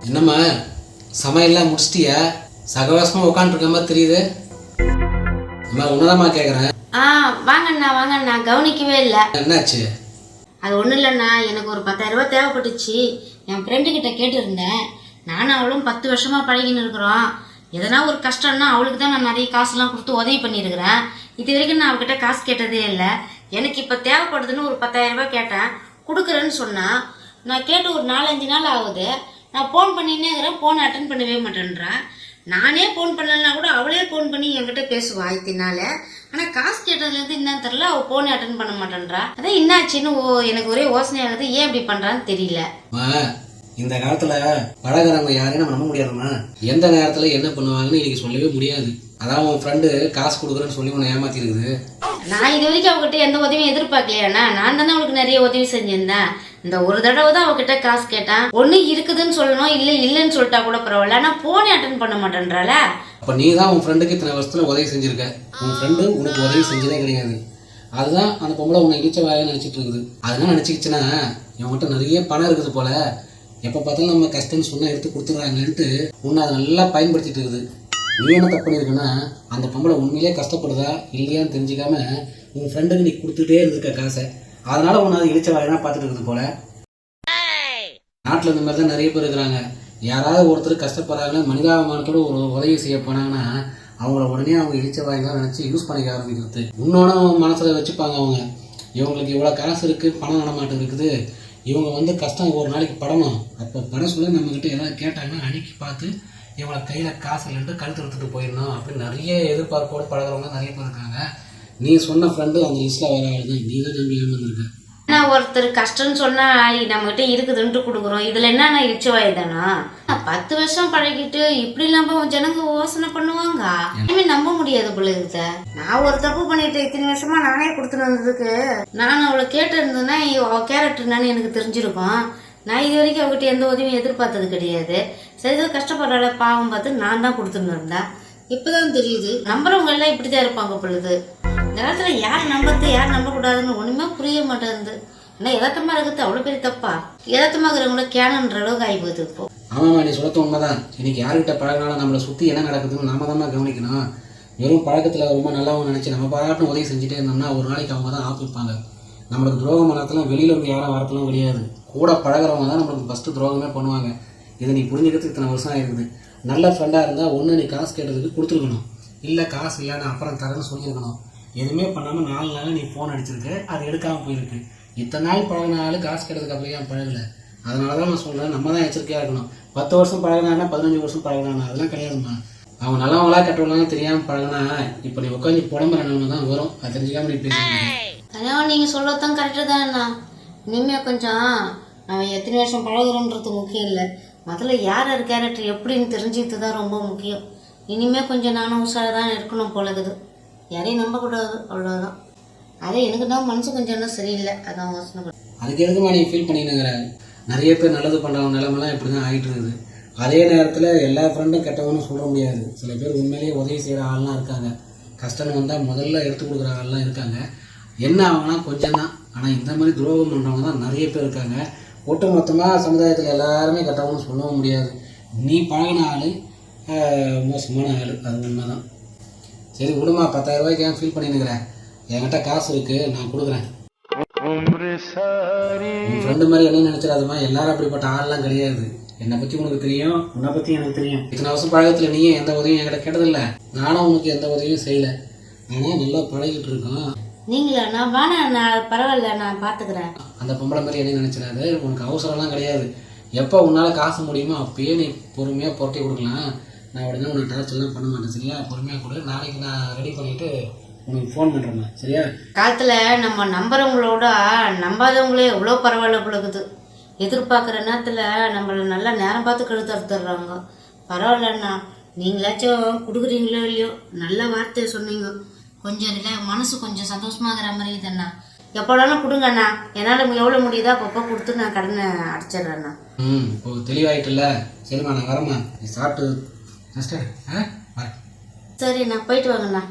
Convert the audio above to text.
என்னம்மா சமையல்லாம் முடிச்சிட்டியா? சகவாசமாக உட்காந்துருக்க மாதிரி தெரியுது. அம்மா உன்னதாம்மா கேட்குறேன். வாங்கண்ணா வாங்கண்ணா, கவனிக்கவே இல்லை. என்னாச்சு? அது ஒன்றும் இல்லைண்ணா, எனக்கு ஒரு 10,000 ரூபாய் தேவைப்பட்டுச்சு. என் ஃப்ரெண்டுக்கிட்ட கேட்டுருந்தேன். நானும் அவளும் 10 வருஷமாக பழகின்னு இருக்கிறோம். எதனா ஒரு கஷ்டம்னா அவளுக்கு தான் நான் நிறைய காசுலாம் கொடுத்து உதவி பண்ணியிருக்கிறேன். இது வரைக்கும் நான் அவகிட்ட காசு கேட்டதே இல்லை. எனக்கு இப்போ தேவைப்படுதுன்னு ஒரு 10,000 ரூபாய் கேட்டேன். கொடுக்குறேன்னு சொன்னால் நான் கேட்டு ஒரு 4-5 நாள் ஆகுது. நான் ஃபோன் பண்ணின்னே இருக்கிறேன், ஃபோன் அட்டன் பண்ணவே மாட்டேன்றேன். நானே ஃபோன் பண்ணலன்னா கூட அவளே ஃபோன் பண்ணி என்கிட்ட பேசுவா இத்தினால. ஆனால் காசு கேட்டதுலேருந்து என்னன்னு தெரில, அவள் ஃபோனே அட்டன் பண்ண மாட்டேன்றா. அதான் என்னாச்சுன்னு எனக்கு ஒரே யோசனையாகுது, ஏன் இப்படி பண்ணுறான்னு தெரியல. இந்த காலத்துல பழகிறவங்க யாரையும் நம்ம நம்ப முடியாதுமா. எந்த நேரத்துல என்ன பண்ணுவாங்கன்னு இன்னைக்கு சொல்லவே முடியாது. அதான் உன் ஃப்ரெண்டு காசு கொடுக்குறேன்னு சொல்லி உன்னை ஏமாத்தி இருக்குது. நான் இது வரைக்கும் அவகிட்ட எந்த உதவியும் எதிர்பார்க்கலையாண்ணா. நான் தானே அவளுக்கு நிறைய உதவி செஞ்சிருந்தேன். இந்த ஒரு தடவை தான் அவகிட்ட காசு கேட்டேன். ஒண்ணு இருக்குதுன்னு சொல்லணும், இல்லைன்னு சொல்லிட்டா கூட பரவாயில்ல. ஆனா போனே அட்டன் பண்ண மாட்டேன்றால. அப்ப நீ தான் உன் ஃப்ரெண்டுக்கு இத்தனை வருஷத்துல உதவி செஞ்சிருக்க. உன் ஃப்ரெண்டு உனக்கு உதவி செஞ்சதே கிடையாது. அதுதான் அந்த பொம்பளை உன்னை இழிச்ச வாயை நினைச்சிட்டு இருக்குது. அதெல்லாம் நினைச்சிக்கிச்சுன்னா இவங்ககிட்ட நிறைய பணம் இருக்குது போல. எப்போ பார்த்தாலும் நம்ம கஷ்டம்னு சொன்னால் எடுத்து கொடுத்துட்றாங்களேன்ட்டு உன்னை அதை நல்லா பயன்படுத்திட்டு இருக்குது. நீ என்ன தப்பு பண்ணியிருக்குன்னா, அந்த பொம்பளை உண்மையிலே கஷ்டப்படுதா இல்லையான்னு தெரிஞ்சுக்காம உன் ஃப்ரெண்டுக்கு நீ கொடுத்துட்டே இருந்திருக்க காசை. அதனால உன்னை அதை இழிச்ச வாயினா பார்த்துட்டு இருக்குது போல. நாட்டில் இந்த மாதிரி தான் நிறைய பேர் இருக்கிறாங்க. யாராவது ஒருத்தர் கஷ்டப்படுறாங்கன்னா மனிதாபிமானத்தோடு ஒரு உதவி செய்ய போனாங்கன்னா அவங்கள உடனே அவங்க இழிச்ச வாயிலாம் நினச்சி யூஸ் பண்ணிக்க ஆரம்பிக்கிறது. இன்னொன்று மனசில் வச்சுப்பாங்க அவங்க, இவங்களுக்கு இவ்வளோ காசு இருக்குது, பணம் நடமாட்டம் இருக்குது, இவங்க கஷ்டம் ஒரு நாளைக்கு படணும். அப்போ படம் சொல்ல நம்மக்கிட்ட ஏதாவது கேட்டாங்கன்னா அன்னைக்கு பார்த்து இவங்களை கையில் காசு இல்லைன்ட்டு கழுத்து எடுத்துகிட்டு போயிடணும் அப்படின்னு நிறைய எதிர்பார்ப்போடு பழகிறவங்க நிறைய பேர் இருக்காங்க. நீ சொன்ன ஃப்ரெண்டு அந்த லிஸ்ட்டில் வர ஆளுது. நீ தான் நம்பி ஏமாந்துருக்க. ஆனால் ஒருத்தர் கஷ்டம்னு சொன்னால் நம்மகிட்ட இருக்குதுன்ட்டு கொடுக்குறோம். இதில் என்னன்னா இழிச்ச வாய் தானா? 10 வருஷம் பழகிட்டு இப்படி நம்ம ஜனங்க யோசனை பண்ணுவாங்க. இனிமே நம்ப முடியாது போல இருக்குது. நான் ஒரு தப்பு பண்ணிட்டு இத்தனை வருஷமா நானே கொடுத்துட்டு வந்ததுக்கு நான் அவளை கேட்டு இருந்தேன்னா அவள் கேரக்டர் என்னன்னு எனக்கு தெரிஞ்சிருக்கும். நான் இது வரைக்கும் அவகிட்ட எந்த உதவியும் எதிர்பார்த்தது கிடையாது. சரி, கஷ்டப்படுறாள் பாவம் பார்த்து நான் தான் கொடுத்துட்டு இருந்தேன். இப்போதான் தெரியுது நம்புறவங்க எல்லாம் இப்படிதான் இருப்பாங்க பொழுது. இந்த காலத்துல யார் நம்பறது யார் நம்பக்கூடாதுன்னு ஒண்ணுமே புரிய மாட்டேங்குது. ஆனால் யதார்த்தமா இருக்கிறது அவ்வளோ பெரிய தப்பா? யதார்த்தமா இருக்கிறவங்கள கேனன்ற அளவுக்கு ஆகி போகுது இப்போ. ஆமாம்மா, நீ சொல்றது உண்மைதான். இன்னைக்கு யார்கிட்ட பழகினாலும் நம்மளை சுற்றி என்ன நடக்குதுன்னு நாம தான் கவனிக்கணும். வெறும் பழக்கத்தில் ரொம்ப நல்லவங்க நினச்சி நம்ம பாராட்டும் உதவி செஞ்சுட்டே இருந்தோம்னா ஒரு நாளைக்கு அவங்க தான் ஆப்பிருப்பாங்க. நம்மளுக்கு துரோகம் பண்ணலாம் வெளியில இருந்து யாரும் வரத்தெல்லாம் கிடையாது. கூட பழகிறவங்க தான் நம்மளுக்கு ஃபஸ்ட்டு துரோகமே பண்ணுவாங்க. இதை நீ புரிஞ்சுக்கிறதுக்கு இத்தனை வருஷம் ஆகிருக்குது. நல்ல ஃப்ரெண்டாக இருந்தால் ஒன்று நீ காசு கேட்டதுக்கு கொடுத்துருக்கணும், இல்லை காசு இல்லை நான் அப்புறம் தரேன்னு சொல்லியிருக்கணும். எதுவுமே பண்ணாமல் 4 நாள் நீ ஃபோன் அடிச்சிருக்கு, அது எடுக்காமல் போயிருக்கு. இத்தனை நாள் பழகினாலும் காசு கேட்டதுக்கு அப்புறம் ஏன் பழகலை? அதனால தான் நான் சொல்கிறேன், நம்ம தான் எச்சரிக்கையாக இருக்கணும். 10 வருஷம் பழகினானா 15 வருஷம் பழகினானா அதெல்லாம் கிடையாதுமா. அவங்க நல்லவங்களா கெட்டவங்களாம் தெரியாமல் பழகினா இப்போ நீ உட்காந்து புடம்புற நிலைமை தான் வரும். அது தெரிஞ்சுக்காம நீ பேசுறீங்க. அதான் நீங்கள் சொல்கிறதும் கரெக்டு தான்ண்ணா. இனிமேல் கொஞ்சம் நம்ம எத்தனை வருஷம் பழகுறோன்றது முக்கியம் இல்லை, முதல்ல யார் யார் கேரக்டர் எப்படின்னு தெரிஞ்சுக்கிட்டு தான் ரொம்ப முக்கியம். இனிமேல் கொஞ்சம் நானும் உஷாராக தான் இருக்கணும் போலகுது. யாரையும் நம்பக்கூடாது, அவ்வளோதான். அதே எனக்கு தான் மனசு கொஞ்சம் இன்னும் சரியில்லை, அதான் யோசனை. அதுக்கு எதுக்குமா நீ ஃபீல் பண்ணினுங்கிற? நிறைய பேர் நல்லது பண்ணுறவங்க நிலமெல்லாம் இப்படி தான் ஆகிட்டு இருக்குது. அதே நேரத்தில் எல்லா ஃப்ரெண்டும் கெட்டவன்னு சொல்ல முடியாது. சில பேர் உண்மையிலேயே உதவி செய்கிற ஆள்லாம் இருக்காங்க. கஷ்டம் வந்தால் முதல்ல எடுத்து கொடுக்குற ஆள்லாம் இருக்காங்க. என்ன ஆகுனா கொஞ்சம் தான். ஆனால் இந்த மாதிரி துரோகம் பண்ணுறவங்க தான் நிறைய பேர் இருக்காங்க. ஒட்டு மொத்தமாக சமுதாயத்தில் எல்லாருமே கெட்டவன்னு சொல்லவும் முடியாது. நீ பழகின ஆள் மோசமான ஆள், அது உண்மை தான். சரி விடுமா, 10,000 ரூபாய்க்கு ஏன் ஃபீல் பண்ணினுக்கிறேன்? என்கிட்ட காசு இருக்குது, நான் கொடுக்குறேன். உன் ஃப்ரெண்டு மாதிரி என்ன நினச்சிடாதுமா. எல்லாரும் அப்படிப்பட்ட ஆள்லாம் கிடையாது. என்னை பற்றி உனக்கு தெரியும், உன்னை பற்றி எனக்கு தெரியும். இத்தனை வருஷம் பழக்கத்தில் நீயும் எந்த உதவியும் என்கிட்ட கேட்டதில்லை, நானும் உனக்கு எந்த உதவியும் செய்யலை. ஆனால் நல்லா பழகிட்டு இருக்கோம். நீங்களா? நான் வேணா, நான் பரவாயில்ல, நான் பார்த்துக்கிறேன். அந்த பொம்பளை மாதிரி என்ன நினச்சிடாது. உனக்கு அவசரம்லாம் கிடையாது. எப்போ உன்னால் காசு முடியுமோ அப்பயே நீ பொறுமையாக புரட்டி கொடுக்கலாம். நான் உடனே உனக்கு டார்ச்சர்லாம் பண்ண மாட்டேன், சரியா? பொறுமையாக கொடு. நாளைக்கு நான் ரெடி பண்ணிவிட்டு உனக்கு ஃபோன் பண்ணுறேம்மா, சரியா? காலத்தில் நம்ம நம்புறவங்களோட நம்பாதவங்களே எவ்வளோ பரவாயில்ல போலக்குது. எதிர்பார்க்குற நேரத்தில் நம்மளை நல்லா நேரம் பார்த்து கழுத்து அறுத்துடுறாங்க. பரவாயில்லண்ணா, நீங்களாச்சும் கொடுக்குறீங்களோ இல்லையோ நல்ல வார்த்தையை சொன்னீங்க. கொஞ்சம் இல்லை, மனசு கொஞ்சம் சந்தோஷமாகிற மாதிரி தானே. எப்போனாலும் கொடுங்கண்ணா, என்னால் எவ்வளோ முடியுதோ அப்பப்போ கொடுத்து நான் கடனை அடைச்சிட்றேண்ணா. இப்போ தெளிவாயிட்டுல்ல? சரிம்மா, நான் வரேம்மா. நீ சாப்பிட்டு சரி, நான் போயிட்டு வாங்கண்ணா.